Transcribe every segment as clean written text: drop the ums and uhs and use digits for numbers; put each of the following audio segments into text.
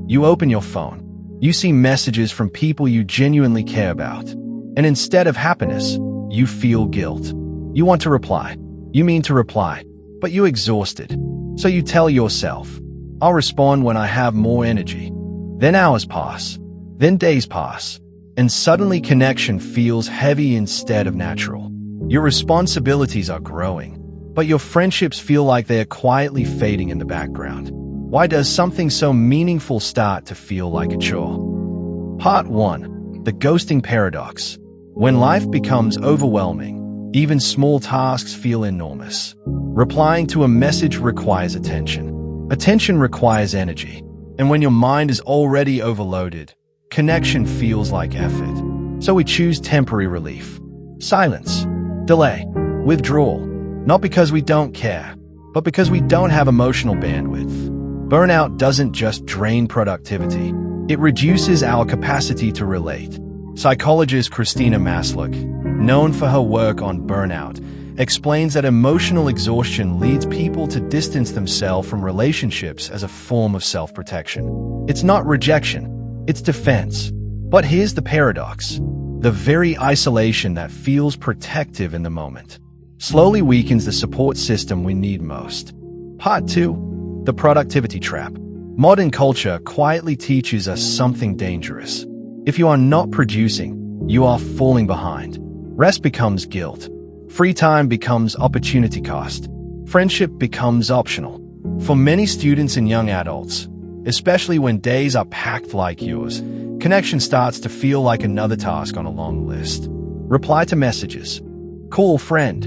You open your phone. You see messages from people you genuinely care about. And instead of happiness, you feel guilt. You want to reply. You mean to reply, but you're exhausted. So you tell yourself, I'll respond when I have more energy. Then hours pass. Then days pass. And suddenly connection feels heavy instead of natural. Your responsibilities are growing, but your friendships feel like they are quietly fading in the background. Why does something so meaningful start to feel like a chore? Part 1. The ghosting paradox. When life becomes overwhelming, even small tasks feel enormous. Replying to a message requires attention. Attention requires energy. And when your mind is already overloaded, connection feels like effort. So we choose temporary relief. Silence. Delay. Withdrawal. Not because we don't care, but because we don't have emotional bandwidth. Burnout doesn't just drain productivity. It reduces our capacity to relate. Psychologist Christina Maslach, known for her work on burnout, explains that emotional exhaustion leads people to distance themselves from relationships as a form of self-protection. It's not rejection, it's defense. But here's the paradox. The very isolation that feels protective in the moment slowly weakens the support system we need most. Part 2. The productivity trap. Modern culture quietly teaches us something dangerous. If you are not producing, you are falling behind. Rest becomes guilt. Free time becomes opportunity cost. Friendship becomes optional. For many students and young adults, especially when days are packed like yours, connection starts to feel like another task on a long list. Reply to messages. Call friend.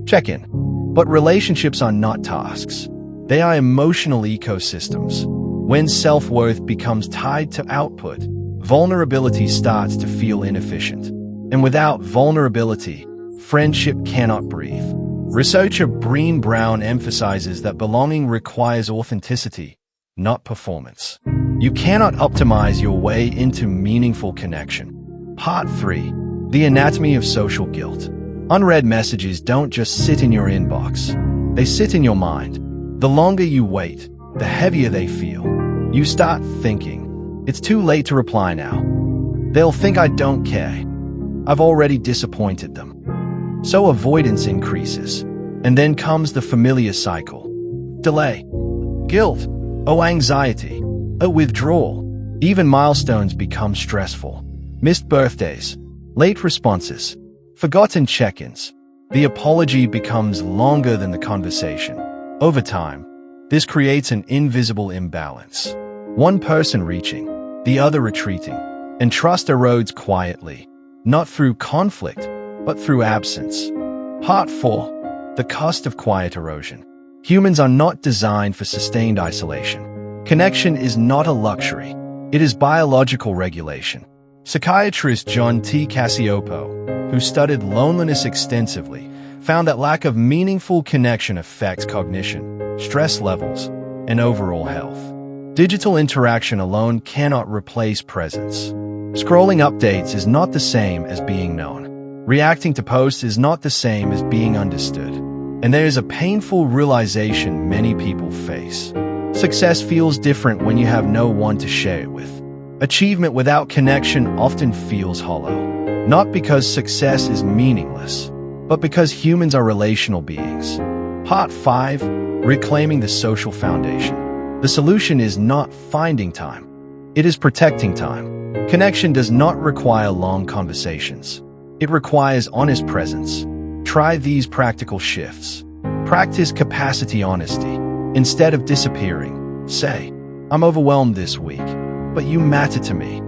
Check in. But relationships are not tasks. They are emotional ecosystems. When self-worth becomes tied to output, vulnerability starts to feel inefficient. And without vulnerability, friendship cannot breathe. Researcher Breen Brown emphasizes that belonging requires authenticity, not performance. You cannot optimize your way into meaningful connection. Part 3. The anatomy of social guilt. Unread messages don't just sit in your inbox. They sit in your mind. The longer you wait, the heavier they feel. You start thinking, it's too late to reply now. They'll think I don't care. I've already disappointed them. So avoidance increases. And then comes the familiar cycle. Delay. Guilt. Anxiety. Withdrawal. Even milestones become stressful. Missed birthdays. Late responses. Forgotten check-ins. The apology becomes longer than the conversation. Over time, this creates an invisible imbalance. One person reaching, the other retreating, and trust erodes quietly, not through conflict, but through absence. Part 4. The cost of quiet erosion. Humans are not designed for sustained isolation. Connection is not a luxury. It is biological regulation. Psychiatrist John T. Cacioppo, who studied loneliness extensively, found that lack of meaningful connection affects cognition, stress levels, and overall health. Digital interaction alone cannot replace presence. Scrolling updates is not the same as being known. Reacting to posts is not the same as being understood. And there is a painful realization many people face. Success feels different when you have no one to share it with. Achievement without connection often feels hollow. Not because success is meaningless, but because humans are relational beings. Part 5. Reclaiming the social foundation. The solution is not finding time. It is protecting time. Connection does not require long conversations. It requires honest presence. Try these practical shifts. Practice capacity honesty. Instead of disappearing, say, I'm overwhelmed this week, but you matter to me.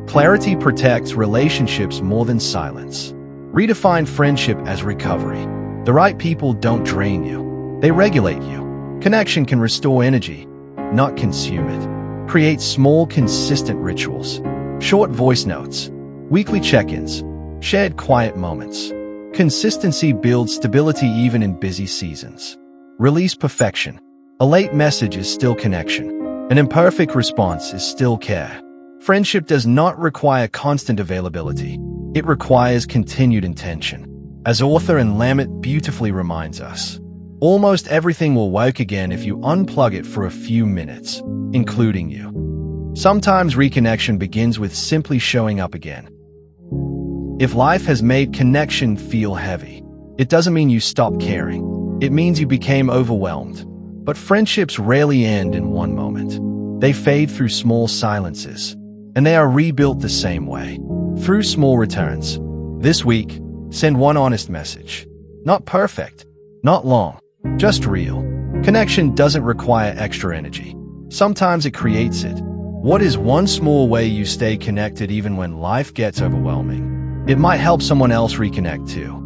Clarity protects relationships more than silence. Redefine friendship as recovery. The right people don't drain you. They regulate you. Connection can restore energy, not consume it. Create small, consistent rituals. Short voice notes. Weekly check-ins. Shared quiet moments. Consistency builds stability even in busy seasons. Release perfection. A late message is still connection. An imperfect response is still care. Friendship does not require constant availability. It requires continued intention. As author and Lamet beautifully reminds us, almost everything will work again if you unplug it for a few minutes, including you. Sometimes reconnection begins with simply showing up again. If life has made connection feel heavy, it doesn't mean you stopped caring. It means you became overwhelmed. But friendships rarely end in one moment. They fade through small silences, and they are rebuilt the same way, through small returns. This week, send one honest message. Not perfect, not long, just real. Connection doesn't require extra energy. Sometimes it creates it. What is one small way you stay connected even when life gets overwhelming? It might help someone else reconnect too.